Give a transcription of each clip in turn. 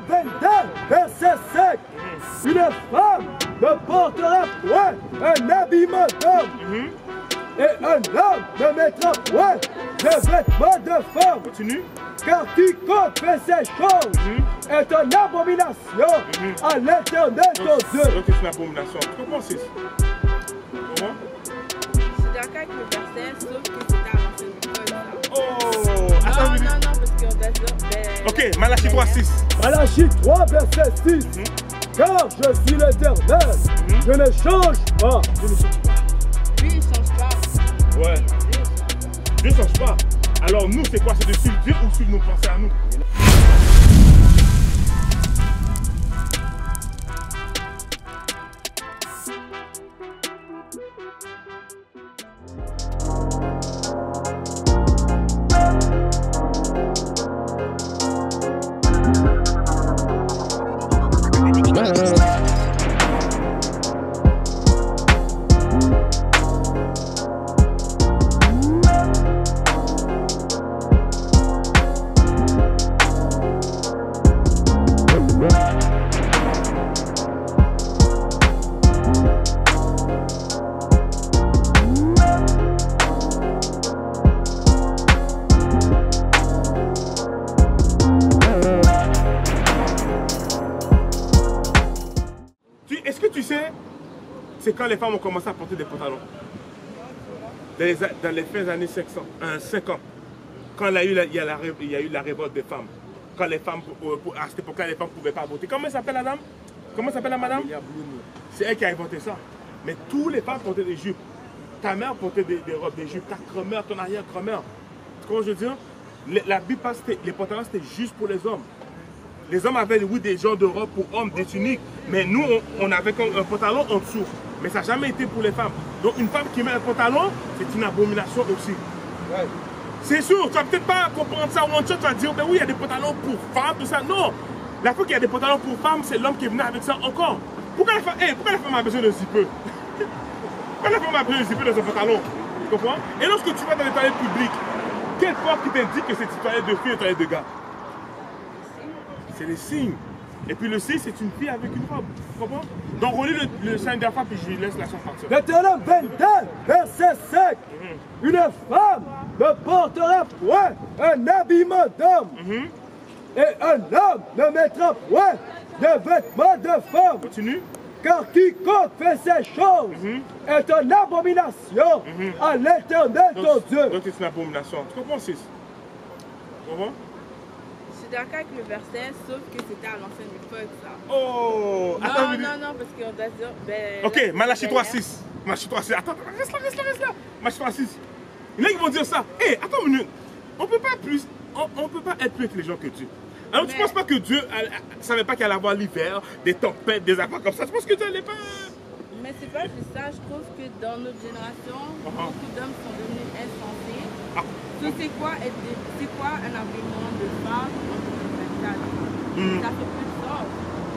Deutéronome 22, verset 5. Une femme ne portera point un habillement d'homme. Et un homme ne mettra point de vêtements de femme. Continue. Car quiconque fait ces choses est une abomination à l'Éternel ton Dieu. Donc c'est une abomination. Tu comprends, sis? Comment? Je suis d'accord avec le verset, sauf que c'était à l'ancienne école. Oh! Attends, Non, parce qu'on doit dire. ok, Malachie 3:6. Malachie 3, verset 6. Car je suis l'Éternel, je ne change pas. Lui, il change pas. Ouais. Dieu ne change pas. Alors nous, c'est quoi? C'est de suivre Dieu ou suivre nos pensées à nous? Est-ce que tu sais, c'est quand les femmes ont commencé à porter des pantalons? Dans les fins des années 50, quand il y a eu la révolte des femmes. Quand les femmes, à cette époque-là, les femmes ne pouvaient pas voter. Comment s'appelle la dame? Comment s'appelle la madame? C'est elle qui a inventé ça. Mais toutes les femmes portaient des jupes. Ta mère portait des robes, des jupes. Ta grand-mère, ton arrière-grand-mère. Tu comprends ce que je veux dire? La Bible passe, les pantalons, c'était juste pour les hommes. Les hommes avaient, oui, des genres de robes pour hommes, des tuniques, mais nous, on avait comme un pantalon en dessous. Mais ça n'a jamais été pour les femmes. Donc une femme qui met un pantalon, c'est une abomination aussi. Ouais. C'est sûr, tu vas peut-être pas comprendre ça one shot, tu vas dire, ben oui, il y a des pantalons pour femmes, tout ça. Non, la fois qu'il y a des pantalons pour femmes, c'est l'homme qui est venu avec ça encore. Pourquoi la femme a besoin de zipper? Pourquoi la femme a besoin de zipper dans un pantalon? Tu comprends? Et lorsque tu vas dans les toilettes publiques, quelle porte qui t'indique que c'est une toilette de filles et une toilette de gars? C'est les signes. Et puis le signe, c'est une fille avec une robe. Tu comprends? Donc on lit le signe de la femme, puis je lui laisse la chose partir. Deutéronome 22, verset 5. Une femme ne portera point un habillement d'homme. Et un homme ne mettra point de vêtements de femme. Continue. Car quiconque fait ces choses est une abomination à l'Éternel ton Dieu. Donc c'est une abomination. Tu comprends, sis? Tu comprends? Je suis d'accord avec le verset, sauf que c'était à l'ancienne époque, ça. Oh! Attends, Non, parce qu'on doit dire. Ben, ok, Malachie 3:6. Malachie 3:6. Attends, reste là. Malachie 3:6. Il y en a qui vont dire ça. Hé, attends une minute. On peut pas être plus intelligent que Dieu. Alors tu penses pas que Dieu ne savait pas qu'il allait avoir l'hiver, des tempêtes, des affaires comme ça? Tu penses que Dieu n'allait pas... Mais c'est pas juste ça, je trouve que dans notre génération, beaucoup d'hommes sont devenus insensés. C'est quoi un habillement de femme en 2024? Ça fait plus de sens.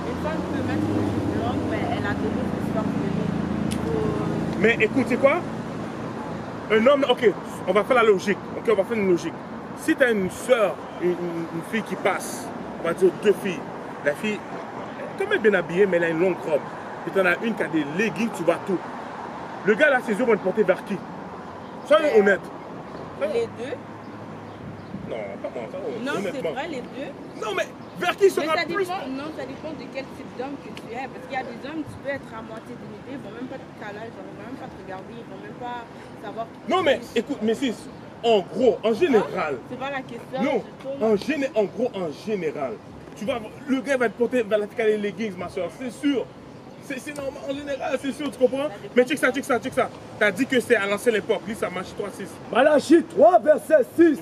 Une femme peut mettre une jupe longue, mais elle a donné plus fort que nous. Mais écoute, c'est quoi? Un homme, ok, on va faire la logique. Ok, on va faire une logique. Si tu as une soeur, une fille qui passe, on va dire deux filles. La fille, comme elle est bien habillée, mais elle a une longue robe. Et tu en as une qui a des leggings, tu vois tout. Le gars là, ses yeux vont être portés vers qui? Soyons honnêtes. Les deux? Non, pas moi, ça. Non, c'est honnêtement. vrai, les deux. Non, mais vers qui sera Mais plus? non, ça dépend de quel type d'homme que tu es. Parce qu'il y a des hommes, tu peux être à moitié dénudé, ils vont même pas te caler, ils vont même pas te regarder, ils vont même pas savoir. Non, mais écoute, mais si, en gros, en général. C'est pas la question. Non, en gros, en général. Tu vas, le gars va te porter, va la caler les leggings, ma soeur, c'est sûr. C'est normal, en général, c'est sûr, tu comprends? Mais check ça. T'as dit que c'est à l'ancienne époque, lis ça, Malachie 3:6. Malachie 3, verset 6.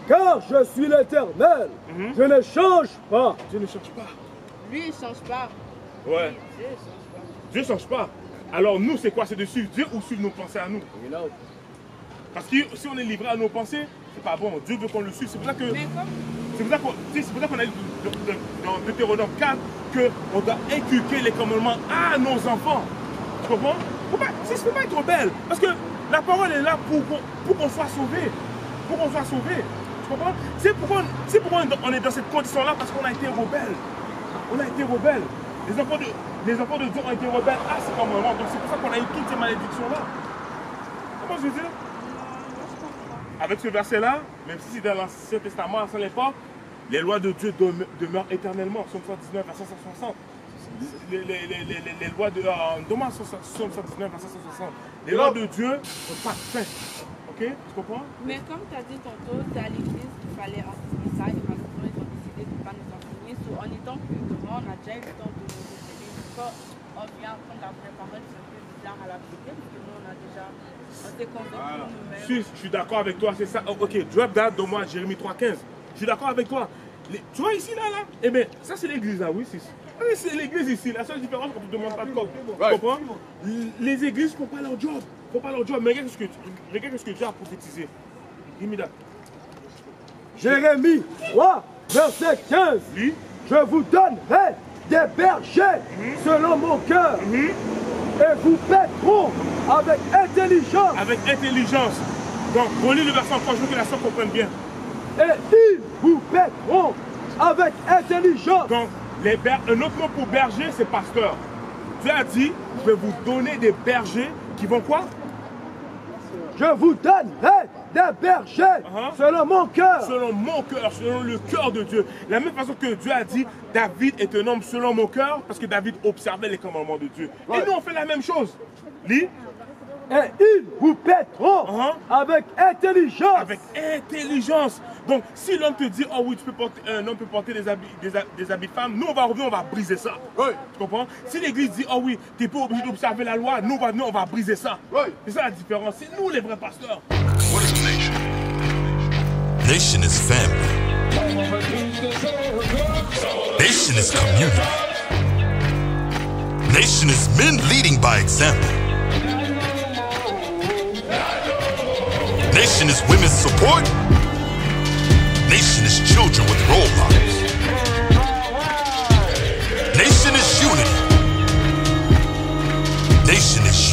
Car je suis l'Éternel, je ne change pas. Dieu ne change pas. Lui, il change pas. Ouais. Dieu, il change pas. Dieu ne change pas. Alors nous, c'est quoi? C'est de suivre Dieu ou suivre nos pensées à nous? Parce que si on est livré à nos pensées, c'est pas bon. Dieu veut qu'on le suive. C'est pour ça que... C'est pour ça qu'on a dit dans Deutéronome 4 qu'on doit inculquer les commandements à nos enfants. Tu comprends? Ça ne peut pas être rebelle. Parce que la parole est là pour qu'on soit sauvé. Pour qu'on soit sauvé. Tu comprends? C'est pourquoi on est dans cette condition-là, parce qu'on a été rebelle. on a été rebelles. Les enfants de Dieu ont été rebelles à ce moment. Donc c'est pour ça qu'on a eu toutes ces malédictions-là. Comment je veux dire? Avec ce verset-là, même si c'est dans l'Ancien Testament, à son époque, les lois de Dieu demeurent éternellement. Psaume 119, verset 160. Les lois de... Psaume 119, verset 160. Les lois de Dieu sont pas faites. Ok? Tu comprends? Mais comme tu as dit tantôt, c'est à l'église qu'il fallait enseigner ça et malheureusement ils ont décidé de ne pas nous enseigner. En étant plus grand, on a déjà eu le temps de nous enseigner. Quand on vient prendre la vraie parole, c'est un peu bizarre à l'appliquer parce que nous on a déjà... On s'est convaincu nous-mêmes. Si, je suis d'accord avec toi, c'est ça. Ok, drop that, donne-moi Jérémie 3,15. Je suis d'accord avec toi. Tu vois ici, là? Eh bien, ça c'est l'église là, oui, c'est l'église ici. La seule différence, c'est qu'on ne te demande pas de code. Tu comprends? Les églises ne font pas leur job. Mais regarde ce que Dieu a prophétisé. Immédiat. Jérémie 3, verset 15. Oui. Je vous donnerai des bergers selon mon cœur. Et vous paîtront avec intelligence. Avec intelligence. Donc, relis le verset encore, je veux que la soeur comprenne bien. Et ils vous paîtront avec intelligence. Donc, un autre mot pour berger, c'est pasteur. Dieu a dit, je vais vous donner des bergers qui vont quoi? Je vous donnerai des bergers selon mon cœur. Selon mon cœur, selon le cœur de Dieu. La même façon que Dieu a dit, David est un homme selon mon cœur, parce que David observait les commandements de Dieu. Et nous, on fait la même chose. Lis. Et ils vous paîtront avec intelligence. Avec intelligence. Donc, si l'homme te dit, oh oui, un homme peut porter des habits de femme, nous, on va revenir, on va briser ça. Tu comprends? Si l'église dit, oh oui, tu n'es pas obligé d'observer la loi, nous, on va briser ça. C'est ça la différence. C'est nous, les vrais pasteurs. What is nation? Nation is family. Nation is community. Nation is men leading by example. Nation is women's support. Nation is children with role models. Nation is unity. Nation is